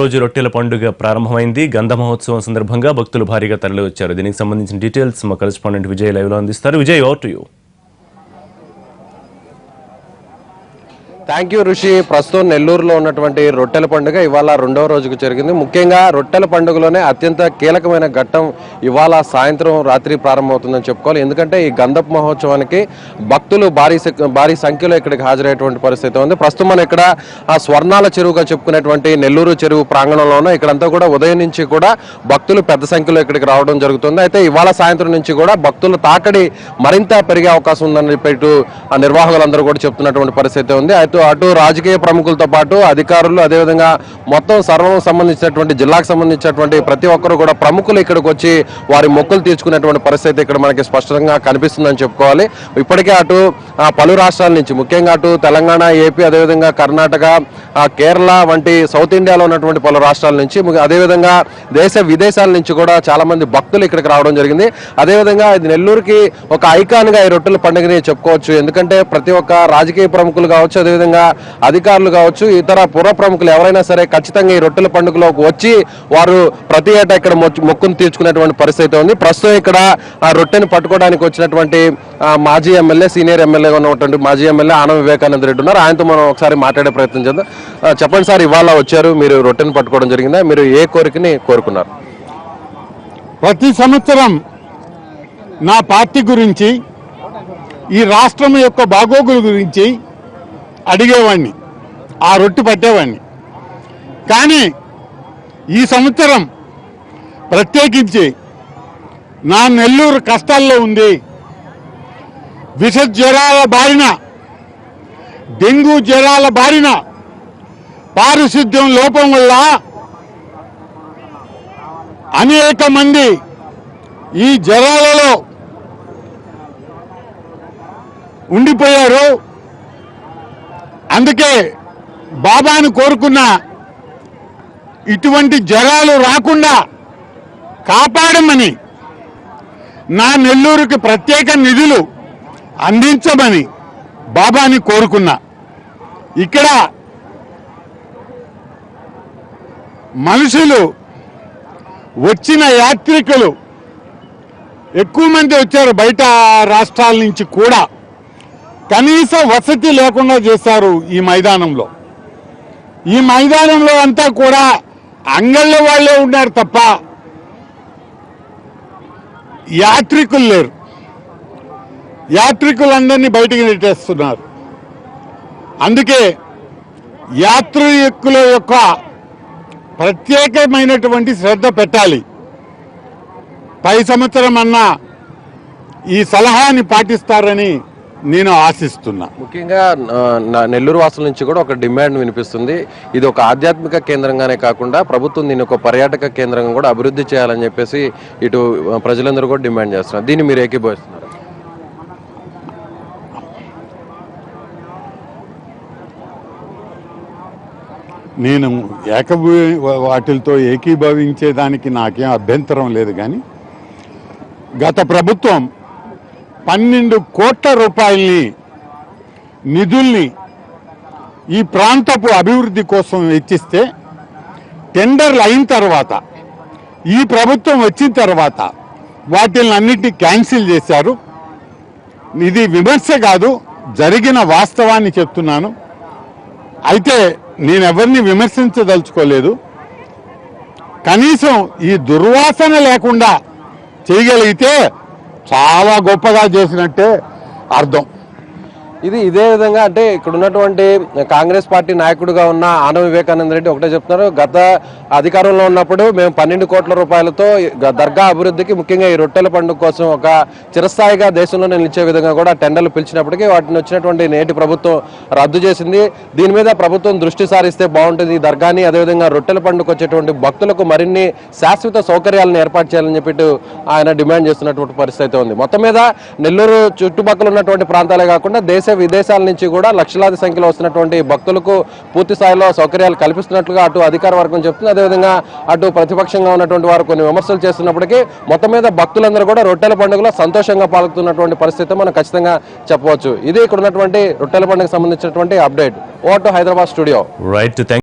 రోజు రొట్టెల పండుగ ప్రారంభమైంది. గంధ మహోత్సవం సందర్భంగా భక్తులు భారీగా తరలివచ్చారు. దీనికి సంబంధించిన డీటెయిల్స్ మా కరెస్పాండెంట్ విజయ్ లైవ్ లో అందిస్తారు. Vijay, over to you. Thank you ఋషి. ప్రస్తుతం నెల్లూరులో ఉన్నటువంటి రొట్టెల పండుగ ఇవాళ రెండవ రోజుకు జరిగింది. ముఖ్యంగా రొట్టెల పండుగలోనే అత్యంత కీలకమైన ఘట్టం ఇవాళ సాయంత్రం రాత్రి ప్రారంభమవుతుందని చెప్పుకోవాలి. ఎందుకంటే ఈ గంధపు మహోత్సవానికి భక్తులు భారీ సంఖ్యలో ఇక్కడికి హాజరయ్యేటువంటి పరిస్థితి ఉంది. ప్రస్తుతం మనం ఇక్కడ ఆ స్వర్ణాల చెరువుగా చెప్పుకునేటువంటి నెల్లూరు చెరువు ప్రాంగణంలోనూ ఇక్కడంతా కూడా ఉదయం నుంచి కూడా భక్తులు పెద్ద సంఖ్యలో ఇక్కడికి రావడం జరుగుతుంది. అయితే ఇవాళ సాయంత్రం నుంచి కూడా భక్తుల తాకడి మరింత పెరిగే అవకాశం ఉందని చెప్పి ఆ నిర్వాహకులందరూ కూడా చెప్తున్నటువంటి పరిస్థితి ఉంది. అయితే అటు రాజకీయ ప్రముఖులతో పాటు అధికారులు, అదేవిధంగా మొత్తం సర్వం సంబంధించినటువంటి జిల్లాకు సంబంధించినటువంటి ప్రతి ఒక్కరు కూడా ప్రముఖులు ఇక్కడికి వచ్చి వారి మొక్కులు తీర్చుకునేటువంటి పరిస్థితి ఇక్కడ మనకి స్పష్టంగా కనిపిస్తుందని చెప్పుకోవాలి. ఇప్పటికే అటు పలు రాష్ట్రాల నుంచి, ముఖ్యంగా అటు తెలంగాణ, ఏపీ, అదేవిధంగా కర్ణాటక, కేరళ వంటి సౌత్ ఇండియాలో ఉన్నటువంటి పలు రాష్ట్రాల నుంచి, అదేవిధంగా దేశ విదేశాల నుంచి కూడా చాలా మంది భక్తులు ఇక్కడికి రావడం జరిగింది. అదేవిధంగా ఇది నెల్లూరుకి ఒక ఐకాన్ గా ఈ రొట్టెల పండుగని చెప్పుకోవచ్చు. ఎందుకంటే ప్రతి ఒక్క రాజకీయ ప్రముఖులు కావచ్చు, అదేవిధంగా అధికారులు కావచ్చు, ఇతర పుర ప్రముఖులు ఎవరైనా సరే ఖచ్చితంగా ఈ రొట్టెల పండుగలోకి వచ్చి వారు ప్రతి ఏటా ఇక్కడ మొక్కును తీర్చుకునేటువంటి పరిస్థితి ఉంది. ప్రస్తుతం ఇక్కడ ఆ రొట్టెని పట్టుకోవడానికి వచ్చినటువంటి మాజీ ఎమ్మెల్యే, సీనియర్ ఎమ్మెల్యేగా ఉన్నటువంటి మాజీ ఎమ్మెల్యే ఆనం వివేకానంద రెడ్డి ఉన్నారు. ఆయనతో మనం ఒకసారి మాట్లాడే ప్రయత్నం చేద్దాం. చెప్పండి సార్, ఇవాళ వచ్చారు, మీరు రొట్టెని పట్టుకోవడం జరిగిందా? మీరు ఏ కోరికని కోరుకున్నారు? ప్రతి సంవత్సరం నా పార్టీ గురించి, ఈ రాష్ట్రం యొక్క బాగోగుల గురించి అడిగేవాడిని, ఆ రొట్టె పట్టేవాడిని. కానీ ఈ సంవత్సరం ప్రత్యేకించి నా నెల్లూరు కష్టాల్లో ఉంది. విష జ్వరాల బారిన, డెంగ్యూ జ్వరాల బారిన, పారిశుద్ధ్యం లోపం వల్ల అనేక మంది ఈ జ్వరాలలో ఉండిపోయారు. అందుకే బాబాను కోరుకున్న ఇటువంటి జ్వరాలు రాకుండా కాపాడమని, నా నెల్లూరుకి ప్రత్యేక నిధులు అందించమని బాబాని కోరుకున్నా. ఇక్కడ మనుషులు, వచ్చిన యాత్రికులు ఎక్కువ మంది వచ్చారు, బయట రాష్ట్రాల నుంచి కూడా. కనీస వసతి లేకుండా చేశారు ఈ మైదానంలో. ఈ మైదానంలో అంతా కూడా అంగళ్ళ వాళ్ళే ఉన్నారు తప్ప యాత్రికులు లేరు. యాత్రికులందరినీ బయటికి నెట్టేస్తున్నారు. అందుకే యాత్రికుల యొక్క ప్రత్యేకమైనటువంటి శ్రద్ధ పెట్టాలి. పై సంవత్సరం అన్నా ఈ సలహాని పాటిస్తారని నేను ఆశిస్తున్నా. ముఖ్యంగా నెల్లూరు వాసుల నుంచి కూడా ఒక డిమాండ్ వినిపిస్తుంది. ఇది ఒక ఆధ్యాత్మిక కేంద్రంగానే కాకుండా ప్రభుత్వం దీన్ని ఒక పర్యాటక కేంద్రంగా కూడా అభివృద్ధి చేయాలని చెప్పేసి ఇటు ప్రజలందరూ కూడా డిమాండ్ చేస్తున్నారు. దీన్ని మీరు ఏకీభవిస్తున్నారు? నేను వాటితో ఏకీభవించేదానికి నాకేం అభ్యంతరం లేదు. కానీ గత ప్రభుత్వం 12 కోట్ల రూపాయలని నిధుల్ని ఈ ప్రాంతపు అభివృద్ధి కోసం వెచ్చిస్తే, టెండర్లు అయిన తర్వాత, ఈ ప్రభుత్వం వచ్చిన తర్వాత వాటిని అన్నిటినీ క్యాన్సిల్ చేశారు. ఇది విమర్శ కాదు, జరిగిన వాస్తవాన్ని చెప్తున్నాను. అయితే నేను ఎవరిని విమర్శించదలుచుకోలేదు. కనీసం ఈ దుర్వాసన లేకుండా చేయగలిగితే చాలా గొప్పగా చేసినట్టే అర్థం. ఇదే విధంగా అంటే ఇక్కడ ఉన్నటువంటి కాంగ్రెస్ పార్టీ నాయకుడిగా ఉన్న ఆనం వివేకానంద రెడ్డి ఒకటే చెప్తున్నారు. గత అధికారంలో ఉన్నప్పుడు మేము 12 కోట్ల రూపాయలతో దర్గా అభివృద్ధికి, ముఖ్యంగా ఈ రొట్టెల పండుగ కోసం ఒక చిరస్థాయిగా దేశంలోనే నిలిచే విధంగా కూడా టెండర్లు పిలిచినప్పటికీ వాటిని వచ్చినటువంటి నేటి ప్రభుత్వం రద్దు చేసింది. దీని మీద ప్రభుత్వం దృష్టి సారిస్తే బాగుంటుంది. ఈ దర్గాని, అదేవిధంగా రొట్టెల పండుగ వచ్చేటువంటి భక్తులకు మరిన్ని శాశ్వత సౌకర్యాలను ఏర్పాటు చేయాలని చెప్పి ఆయన డిమాండ్ చేస్తున్నటువంటి పరిస్థితి ఉంది. మొత్తం మీద నెల్లూరు చుట్టుపక్కల ఉన్నటువంటి ప్రాంతాలే కాకుండా దేశ విదేశాల నుంచి కూడా లక్షలాది సంఖ్యలో వస్తున్నటువంటి భక్తులకు పూర్తి స్థాయిలో సౌకర్యాలు కల్పిస్తున్నట్లుగా అటు అధికార వర్గం చెప్తుంది. అదేవిధంగా అటు ప్రతిపక్షంగా ఉన్నటువంటి వారు కొన్ని విమర్శలు చేస్తున్నప్పటికీ మొత్తం మీద భక్తులందరూ కూడా రొట్టెల పండుగలో సంతోషంగా పాల్గొతున్నటువంటి పరిస్థితి మనం ఖచ్చితంగా చెప్పవచ్చు. ఇది ఇక్కడ ఉన్నటువంటి రొట్టెల పండుగకు సంబంధించినటువంటి update. Over to Hyderabad studio. Right.